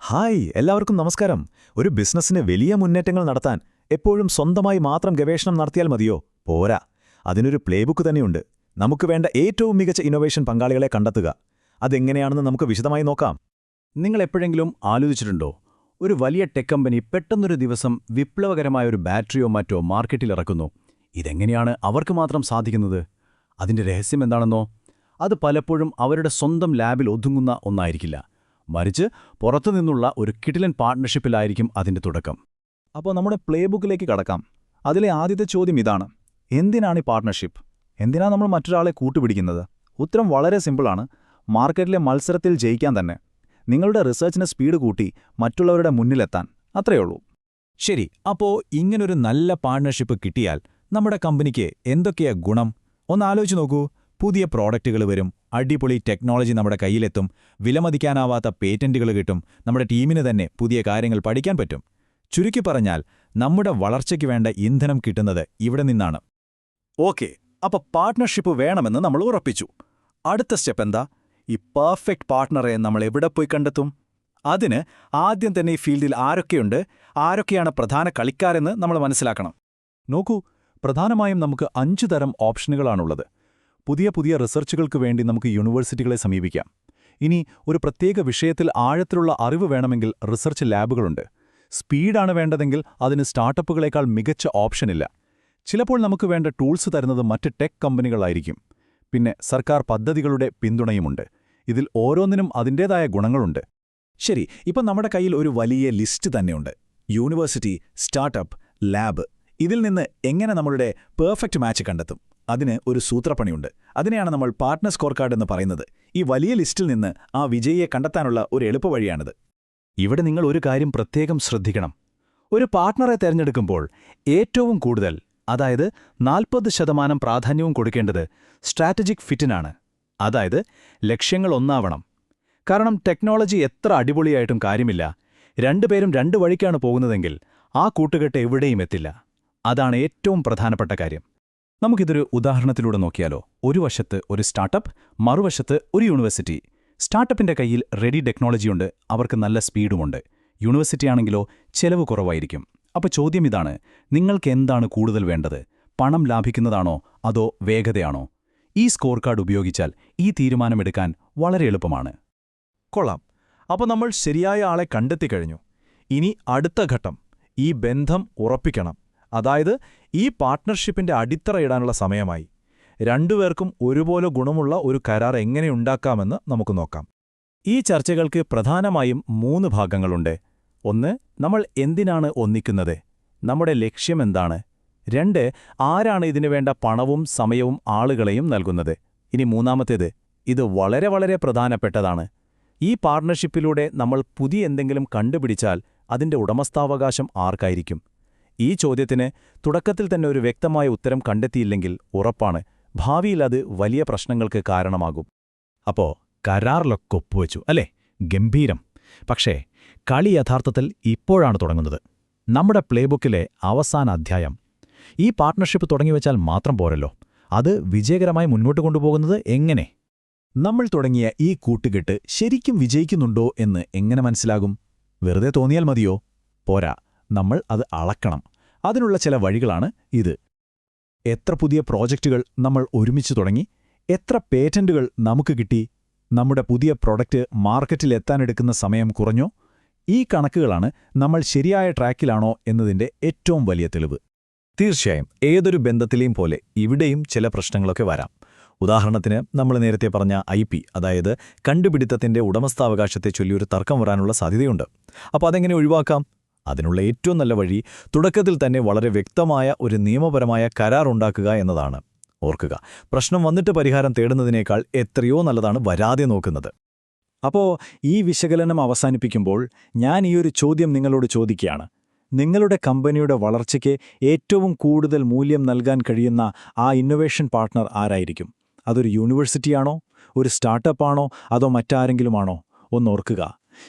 Hi എല്ലാവർക്കും നമസ്കാരം. ഒരു ബിസിനസ്സിന് വലിയ മുന്നേറ്റങ്ങൾ നടത്താൻ എപ്പോഴും സ്വന്തമായി മാത്രം ഗവേഷണം നടത്തിയാൽ മതിയോ? പോരാ. അതിനൊരു പ്ലേബുക്ക് തന്നെയുണ്ട്. നമുക്ക് വേണ്ട ഏറ്റവും മികച്ച ഇന്നൊവേഷൻ പങ്കാളികളെ കണ്ടെത്തുക. അതെങ്ങനെയാണെന്ന് നമുക്ക് വിശദമായി നോക്കാം. നിങ്ങൾ എപ്പോഴെങ്കിലും ആലോചിച്ചിട്ടുണ്ടോ, ഒരു വലിയ ടെക് കമ്പനി പെട്ടെന്നൊരു ദിവസം വിപ്ലവകരമായ ഒരു ബാറ്ററിയോ മറ്റോ മാർക്കറ്റിൽ ഇറക്കുന്നു? ഇതെങ്ങനെയാണ് അവർക്ക് മാത്രം സാധിക്കുന്നത്? അതിന്റെ രഹസ്യം എന്താണെന്നോ? അത് പലപ്പോഴും അവരുടെ സ്വന്തം ലാബിൽ ഒതുങ്ങുന്ന ഒന്നായിരിക്കില്ല, മറിച്ച് പുറത്തുനിന്നുള്ള ഒരു കിടിലൻ പാർട്ട്ണർഷിപ്പിലായിരിക്കും അതിന്റെ തുടക്കം. അപ്പോൾ നമ്മുടെ പ്ലേബുക്കിലേക്ക് കടക്കാം. അതിലെ ആദ്യത്തെ ചോദ്യം ഇതാണ്: എന്തിനാണ് ഈ പാർട്ട്ണർഷിപ്പ്? എന്തിനാണ് നമ്മൾ മറ്റൊരാളെ കൂട്ടുപിടിക്കുന്നത്? ഉത്തരം വളരെ സിമ്പിളാണ്: മാർക്കറ്റിലെ മത്സരത്തിൽ ജയിക്കാൻ തന്നെ. നിങ്ങളുടെ റിസർച്ചിന് സ്പീഡ് കൂട്ടി മറ്റുള്ളവരുടെ മുന്നിലെത്താൻ. അത്രയുള്ളൂ. ശരി, അപ്പോൾ ഇങ്ങനൊരു നല്ല പാർട്ട്ണർഷിപ്പ് കിട്ടിയാൽ നമ്മുടെ കമ്പനിക്ക് എന്തൊക്കെയാ ഗുണം? ഒന്നാലോചിച്ച് നോക്കൂ. പുതിയ പ്രോഡക്റ്റുകൾ വരും, അടിപൊളി ടെക്നോളജി നമ്മുടെ കയ്യിലെത്തും, വിലമതിക്കാനാവാത്ത പേറ്റന്റുകൾ കിട്ടും, നമ്മുടെ ടീമിന് തന്നെ പുതിയ കാര്യങ്ങൾ പഠിക്കാൻ പറ്റും. ചുരുക്കി പറഞ്ഞാൽ, നമ്മുടെ വളർച്ചയ്ക്ക് വേണ്ട ഇന്ധനം കിട്ടുന്നത് ഇവിടെ നിന്നാണ്. ഓക്കെ, അപ്പോൾ പാർട്ട്ണർഷിപ്പ് വേണമെന്ന് നമ്മൾ ഉറപ്പിച്ചു. അടുത്ത സ്റ്റെപ്പ് എന്താ? ഈ പെർഫെക്റ്റ് പാർട്ട്ണറെ നമ്മൾ എവിടെ പോയി കണ്ടെത്തും? അതിന് ആദ്യം തന്നെ ഈ ഫീൽഡിൽ ആരൊക്കെയുണ്ട്, ആരൊക്കെയാണ് പ്രധാന കളിക്കാരെന്ന് നമ്മൾ മനസ്സിലാക്കണം. നോക്കൂ, പ്രധാനമായും നമുക്ക് 5 തരം ഓപ്ഷനുകളാണുള്ളത്. പുതിയ റിസർച്ചുകൾക്ക് വേണ്ടി നമുക്ക് യൂണിവേഴ്സിറ്റികളെ സമീപിക്കാം. ഇനി ഒരു പ്രത്യേക വിഷയത്തിൽ ആഴത്തിലുള്ള അറിവ് വേണമെങ്കിൽ റിസർച്ച് ലാബുകളുണ്ട്. സ്പീഡാണ് വേണ്ടതെങ്കിൽ അതിന് സ്റ്റാർട്ടപ്പുകളേക്കാൾ മികച്ച ഓപ്ഷനില്ല. ചിലപ്പോൾ നമുക്ക് വേണ്ട ടൂൾസ് തരുന്നത് മറ്റ് ടെക് കമ്പനികളായിരിക്കും. പിന്നെ സർക്കാർ പദ്ധതികളുടെ പിന്തുണയുമുണ്ട്. ഇതിൽ ഓരോന്നിനും അതിൻ്റേതായ ഗുണങ്ങളുണ്ട്. ശരി, ഇപ്പം നമ്മുടെ കയ്യിൽ ഒരു വലിയ ലിസ്റ്റ് തന്നെയുണ്ട്: യൂണിവേഴ്സിറ്റി, സ്റ്റാർട്ടപ്പ്, ലാബ്. ഇതിൽ നിന്ന് എങ്ങനെ നമ്മളുടെ പെർഫെക്റ്റ് മാച്ച് കണ്ടെത്തും? അതിന് ഒരു സൂത്രപ്പണിയുണ്ട്. അതിനെയാണ് നമ്മൾ പാർട്ട്ണർ സ്കോർ കാർഡ് എന്ന് പറയുന്നത്. ഈ വലിയ ലിസ്റ്റിൽ നിന്ന് ആ വിജയിയെ കണ്ടെത്താനുള്ള ഒരു എളുപ്പവഴിയാണിത്. ഇവിടെ നിങ്ങൾ ഒരു കാര്യം പ്രത്യേകം ശ്രദ്ധിക്കണം. ഒരു പാർട്ട്ണറെ തിരഞ്ഞെടുക്കുമ്പോൾ ഏറ്റവും കൂടുതൽ, അതായത് 40% പ്രാധാന്യവും കൊടുക്കേണ്ടത് സ്ട്രാറ്റജിക് ഫിറ്റിനാണ്. അതായത് ലക്ഷ്യങ്ങൾ ഒന്നാവണം. കാരണം ടെക്നോളജി എത്ര അടിപൊളിയായിട്ടും കാര്യമില്ല, രണ്ടുപേരും 2 വഴിക്കാണ് പോകുന്നതെങ്കിൽ ആ കൂട്ടുകെട്ട് എവിടെയും എത്തില്ല. അതാണ് ഏറ്റവും പ്രധാനപ്പെട്ട കാര്യം. നമുക്കിതൊരു ഉദാഹരണത്തിലൂടെ നോക്കിയാലോ? ഒരു വശത്ത് ഒരു സ്റ്റാർട്ടപ്പ്, മറുവശത്ത് ഒരു യൂണിവേഴ്സിറ്റി. സ്റ്റാർട്ടപ്പിന്റെ കയ്യിൽ റെഡി ടെക്നോളജിയുണ്ട്, അവർക്ക് നല്ല സ്പീഡുമുണ്ട്. യൂണിവേഴ്സിറ്റിയാണെങ്കിലോ ചെലവ് കുറവായിരിക്കും. അപ്പോൾ ചോദ്യം ഇതാണ്: നിങ്ങൾക്ക് എന്താണ് കൂടുതൽ വേണ്ടത്? പണം ലാഭിക്കുന്നതാണോ അതോ വേഗതയാണോ? ഈ സ്കോർ കാർഡ് ഉപയോഗിച്ചാൽ ഈ തീരുമാനമെടുക്കാൻ വളരെ എളുപ്പമാണ്. കൊള്ളാം. അപ്പോൾ നമ്മൾ ശരിയായ ആളെ കണ്ടെത്തിക്കഴിഞ്ഞു. ഇനി അടുത്ത ഘട്ടം: ഈ ബന്ധം ഉറപ്പിക്കണം. അതായത് ഈ പാർട്ട്ണർഷിപ്പിന്റെ അടിത്തറയിടാനുള്ള സമയമായി. രണ്ടുപേർക്കും ഒരുപോലെ ഗുണമുള്ള ഒരു കരാർ എങ്ങനെയുണ്ടാക്കാമെന്ന് നമുക്ക് നോക്കാം. ഈ ചർച്ചകൾക്ക് പ്രധാനമായും 3 ഭാഗങ്ങളുണ്ട്. 1. നമ്മൾ എന്തിനാണ് ഒന്നിക്കുന്നത്? നമ്മുടെ ലക്ഷ്യമെന്താണ്? 2. ആരാണ് ഇതിനു വേണ്ട പണവും സമയവും ആളുകളെയും നൽകുന്നത്? ഇനി മൂന്നാമത്തേത്, ഇത് വളരെ വളരെ പ്രധാനപ്പെട്ടതാണ്: ഈ പാർട്ട്ണർഷിപ്പിലൂടെ നമ്മൾ പുതിയ എന്തെങ്കിലും കണ്ടുപിടിച്ചാൽ അതിന്റെ ഉടമസ്ഥാവകാശം ആർക്കായിരിക്കും? ഈ ചോദ്യത്തിന് തുടക്കത്തിൽ തന്നെ ഒരു വ്യക്തമായ ഉത്തരം കണ്ടെത്തിയില്ലെങ്കിൽ ഉറപ്പാണ്, ഭാവിയിൽ അത് വലിയ പ്രശ്നങ്ങൾക്ക് കാരണമാകും. അപ്പോൾ കരാറിലൊക്കെ ഒപ്പുവെച്ചു അല്ലേ? ഗംഭീരം. പക്ഷേ കളി യഥാർത്ഥത്തിൽ ഇപ്പോഴാണ് തുടങ്ങുന്നത്. നമ്മുടെ പ്ലേബുക്കിലെ അവസാന അധ്യായം. ഈ പാർട്ട്ണർഷിപ്പ് തുടങ്ങിവെച്ചാൽ മാത്രം പോരല്ലോ, അത് വിജയകരമായി മുന്നോട്ട് കൊണ്ടുപോകുന്നത് എങ്ങനെ? നമ്മൾ തുടങ്ങിയ ഈ കൂട്ടുകെട്ട് ശരിക്കും വിജയിക്കുന്നുണ്ടോ എന്ന് എങ്ങനെ മനസ്സിലാകും? വെറുതെ തോന്നിയാൽ മതിയോ? പോരാ, നമ്മൾ അത് അളക്കണം. അതിനുള്ള ചില വഴികളാണ് ഇത്. എത്ര പുതിയ പ്രോജക്റ്റുകൾ നമ്മൾ ഒരുമിച്ച് തുടങ്ങി? എത്ര പേറ്റന്റുകൾ നമുക്ക് കിട്ടി? നമ്മുടെ പുതിയ പ്രൊഡക്റ്റ് മാർക്കറ്റിലെത്താനെടുക്കുന്ന സമയം കുറഞ്ഞോ? ഈ കണക്കുകളാണ് നമ്മൾ ശരിയായ ട്രാക്കിലാണോ എന്നതിന്റെ ഏറ്റവും വലിയ തെളിവ്. തീർച്ചയായും ഏതൊരു ബന്ധത്തിലെയും പോലെ ഇവിടെയും ചില പ്രശ്നങ്ങളൊക്കെ വരാം. ഉദാഹരണത്തിന്, നമ്മൾ നേരത്തെ പറഞ്ഞ IP, അതായത് കണ്ടുപിടുത്തത്തിന്റെ ഉടമസ്ഥാവകാശത്തെ ചൊല്ലിയൊരു തർക്കം വരാനുള്ള സാധ്യതയുണ്ട്. അപ്പോൾ അതെങ്ങനെ ഒഴിവാക്കാം? അതിനുള്ള ഏറ്റവും നല്ല വഴി തുടക്കത്തിൽ തന്നെ വളരെ വ്യക്തമായ ഒരു നിയമപരമായ കരാർ ഉണ്ടാക്കുക എന്നതാണ്. ഓർക്കുക, പ്രശ്നം വന്നിട്ട് പരിഹാരം തേടുന്നതിനേക്കാൾ എത്രയോ നല്ലതാണ് വരാതെ നോക്കുന്നത്. അപ്പോൾ ഈ വിശകലനം അവസാനിപ്പിക്കുമ്പോൾ ഞാൻ ഈ ഒരു ചോദ്യം നിങ്ങളോട് ചോദിക്കുകയാണ്: നിങ്ങളുടെ കമ്പനിയുടെ വളർച്ചയ്ക്ക് ഏറ്റവും കൂടുതൽ മൂല്യം നൽകാൻ കഴിയുന്ന ആ ഇന്നൊവേഷൻ പാർട്ട്ണർ ആരായിരിക്കും? അതൊരു യൂണിവേഴ്സിറ്റിയാണോ, ഒരു സ്റ്റാർട്ടപ്പാണോ, അതോ മറ്റാരെങ്കിലുമാണോ? ഒന്നോർക്കുക,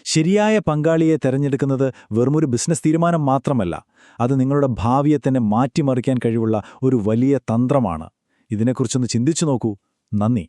ശരിയായ പങ്കാളിയെ തെരഞ്ഞെടുക്കുന്നത് വെറുമൊരു ബിസിനസ് തീരുമാനം മാത്രമല്ല, അത് നിങ്ങളുടെ ഭാവിയെ തന്നെ മാറ്റിമറിക്കാൻ കഴിവുള്ള ഒരു വലിയ തന്ത്രമാണ്. ഇതിനെക്കുറിച്ചൊന്ന് ചിന്തിച്ചു നോക്കൂ. നന്ദി.